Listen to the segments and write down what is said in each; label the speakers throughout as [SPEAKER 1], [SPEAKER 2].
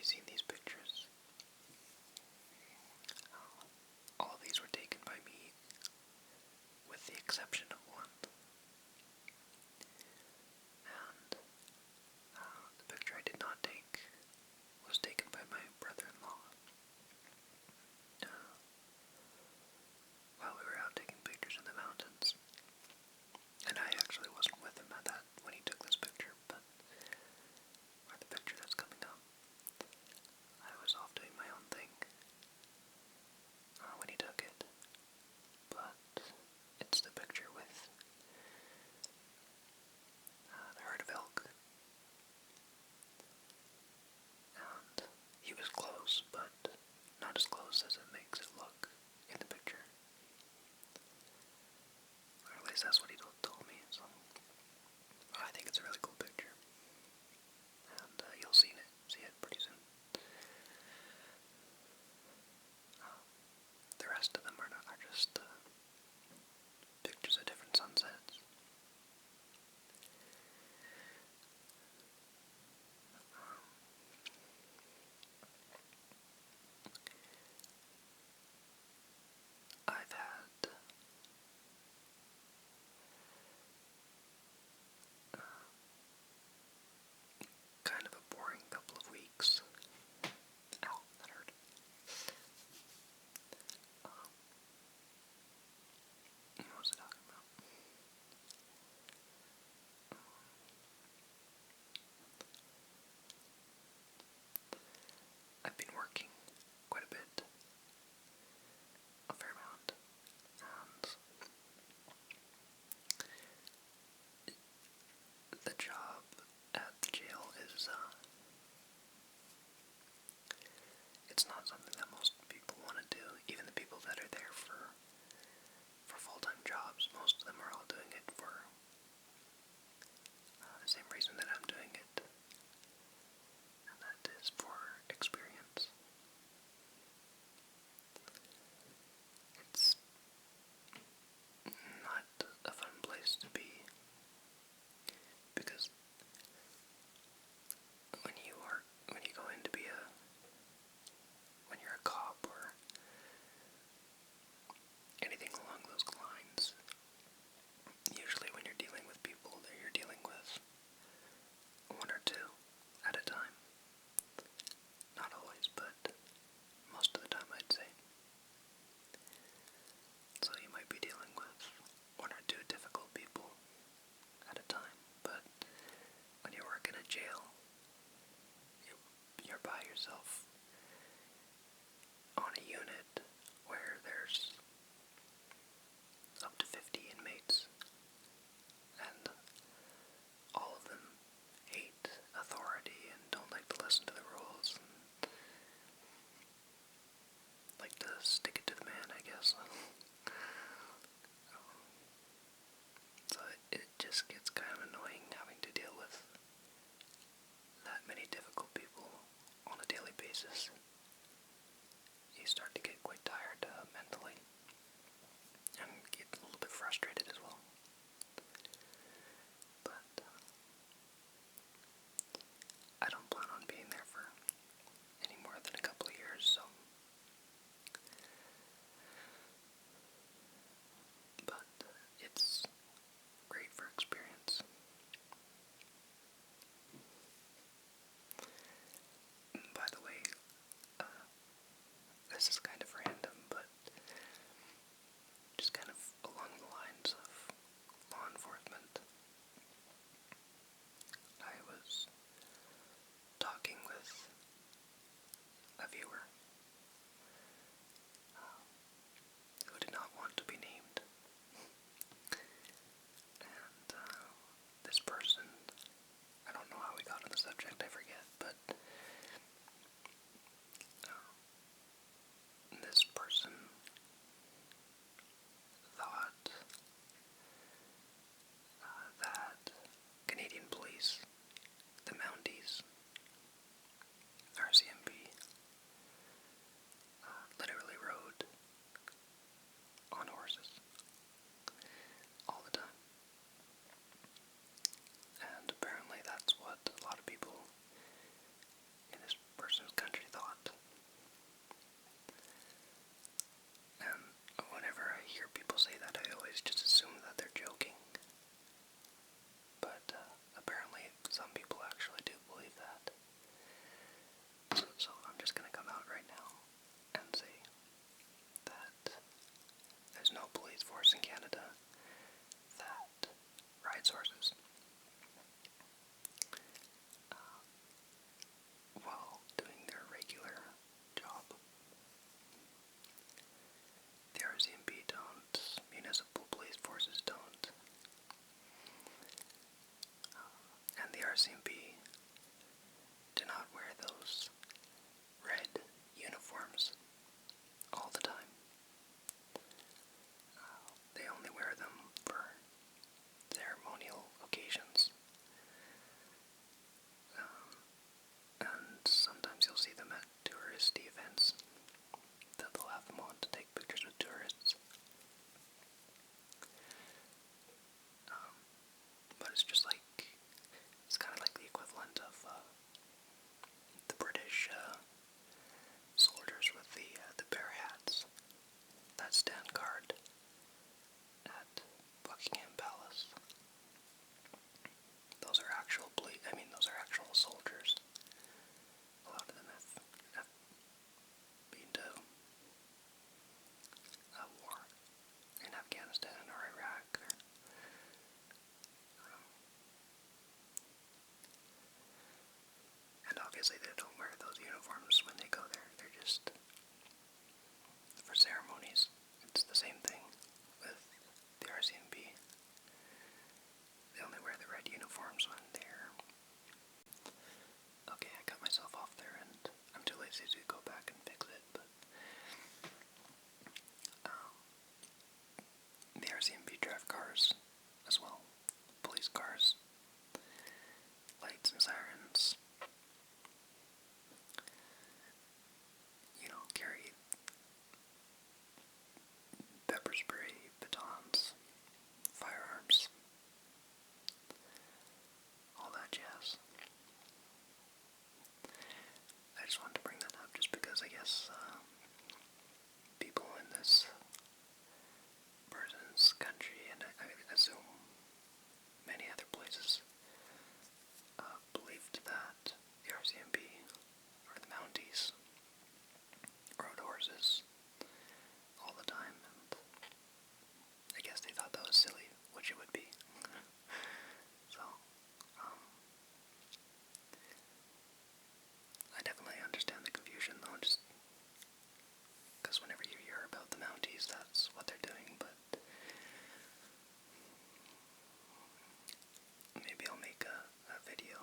[SPEAKER 1] seen these pictures. All of these were taken by me, with the exception of one. And the picture I did not take was taken by my brother-in-law. While we were out taking pictures in the mountains. And I actually wasn't with him at that when he took this picture, but or the picture that's coming up. I was off doing my own thing when he took it. But it's the picture with the herd of elk. And he was close, but not as close as it makes it look in the picture. Or at least that's what he told me, so I think it's a really cool picture. And you'll see it pretty soon. The rest of them are just pictures of different sunsets. I've had kind of a boring couple of weeks. Ow, that hurt. What was I talking about? I've been working quite a bit, a fair amount, and the job at the jail is, it's not something that most people want to do. Even the people that are there for full-time jobs, most of them are all doing it for the same reason that I'm doing it, and that is for experience. It's not a fun place to be, because when you go in to be when you're a cop or anything along those lines, usually when you're dealing with people that you're dealing with one or two at a time. Not always, but most of the time I'd say. So you might be dealing with one or two difficult people at a time, but when you work in a jail, you're by yourself on a unit where there's up to 50 inmates, and all of them hate authority and don't like to listen to the rules, and like to stick it to the man, I guess. So it just gets kind of annoying having to deal with that many difficult people on a daily basis. You start to get quite tired mentally, and get a little bit frustrated as well. But I don't plan on being there for any more than a couple of years, so. But it's great for experience. By the way, this is kind of random, but just kind of along the lines of law enforcement. I was talking with a viewer obviously they don't wear those uniforms when they go there. They're just for ceremonies. It's the same thing with the RCMP. They only wear the red uniforms when they're... Okay, I cut myself off there, and I'm too lazy to go back and fix it, but... the RCMP drive cars as well. Police cars. Lights and sirens. You know, carry pepper spray, batons, firearms, all that jazz. I just wanted to bring that up just because I guess people in this person's country, and I assume many other places, believed that the RCMP, or the Mounties, rode horses all the time, and I guess they thought that was silly, which it would be. So, I definitely understand the confusion though, just because whenever you hear about the Mounties, that's what they're doing, but maybe I'll make a video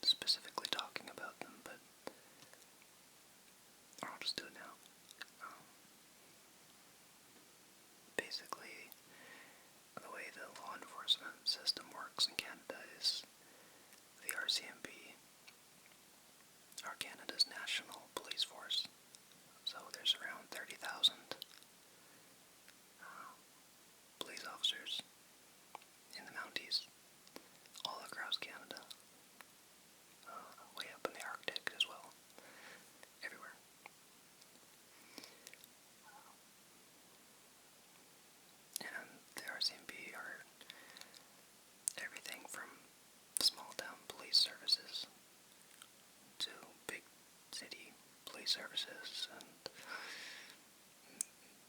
[SPEAKER 1] specifically talking about them, but or I'll just do it now. Basically, the way the law enforcement system works in Canada is the RCMP are Canada's national police force. So there's around 30,000 police officers in the Mounties, all across Canada, way up in the Arctic as well, everywhere. And the RCMP are everything from small town police services to big city police services, and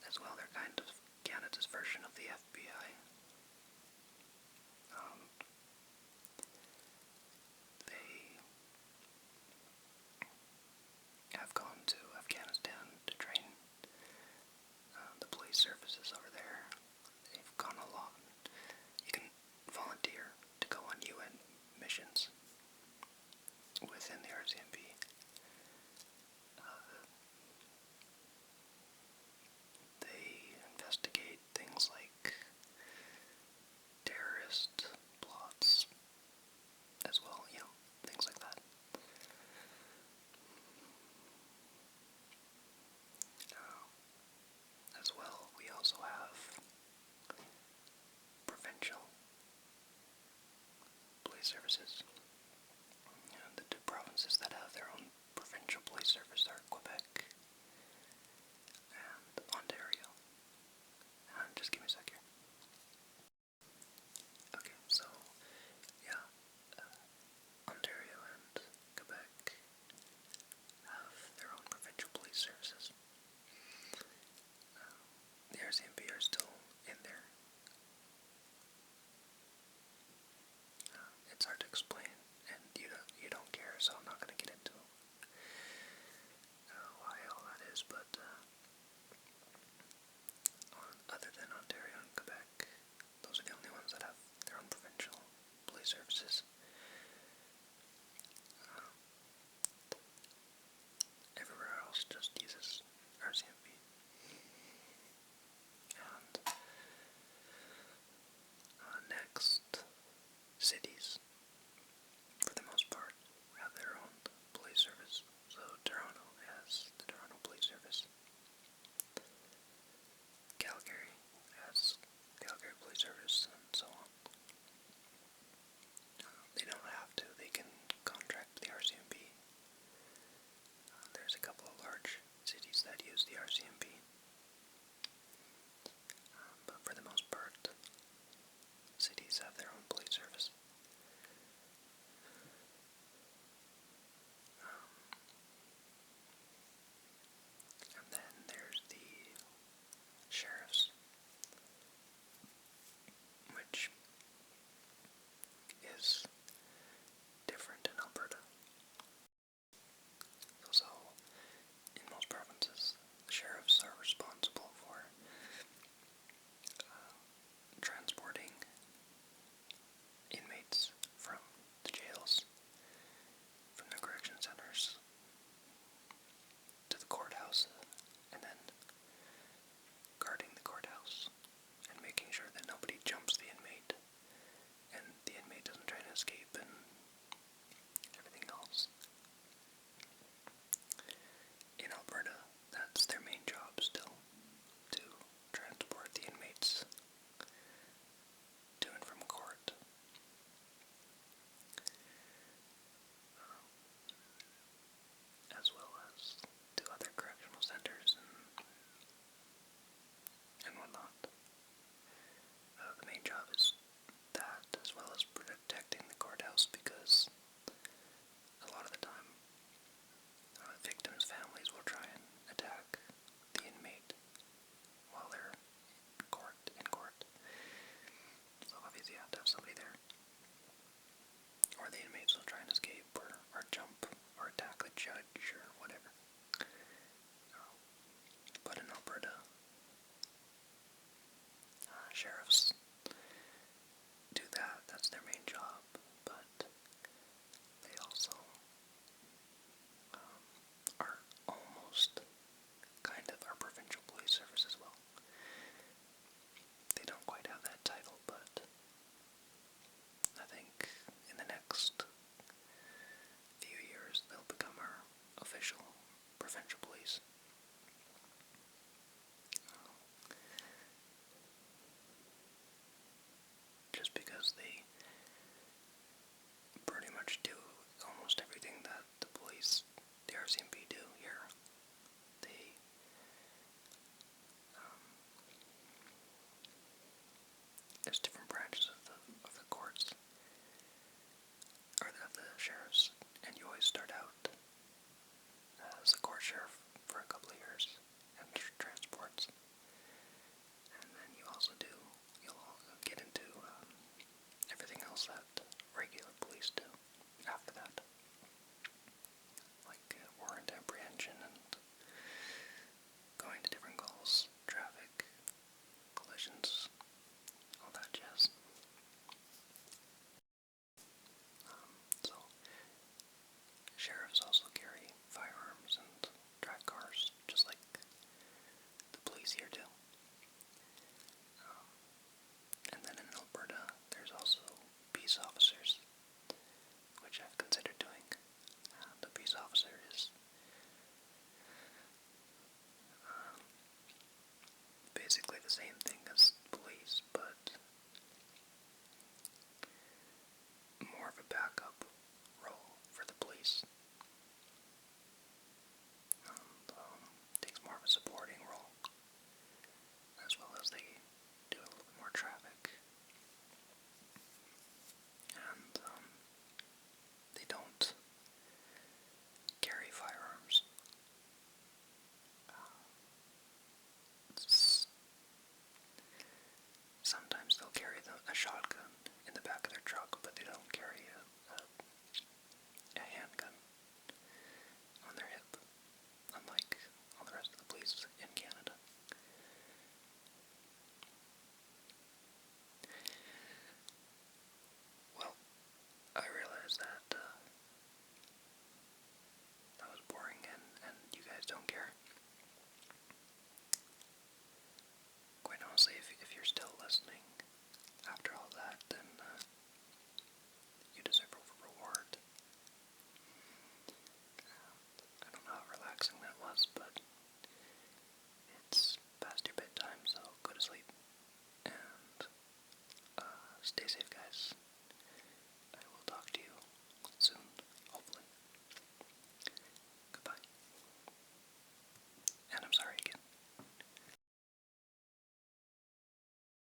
[SPEAKER 1] as well they're kind of Canada's version of the FBI. They have gone to Afghanistan to train the police services over there. They've gone a lot. You can volunteer to go on UN missions within the RCMP. They investigate things like terrorist plots as well, you know, things like that. As well, we also have provincial police services. And the two provinces that have their own provincial police service are Quebec and Ontario. And just give me a sec here. Okay, so, yeah, Ontario and Quebec have their own provincial police services. The RCMP are still in there. It's hard to explain, and you don't care, so I'm not going to get into why all that is, but other than Ontario and Quebec, those are the only ones that have their own provincial police services. Everywhere else just uses RCMP. And next, cities, for the most part, have their own police service. So Toronto has the Toronto Police Service. Calgary has Calgary Police Service, and so on. judge or whatever. But in Alberta, sheriffs do that. That's their main job. But they also are almost kind of our provincial police service as well. They don't quite have that title, but I think in the next few years they'll become our official provincial police. Just because they pretty much do almost everything that the police, the RCMP do here. They, there's different branches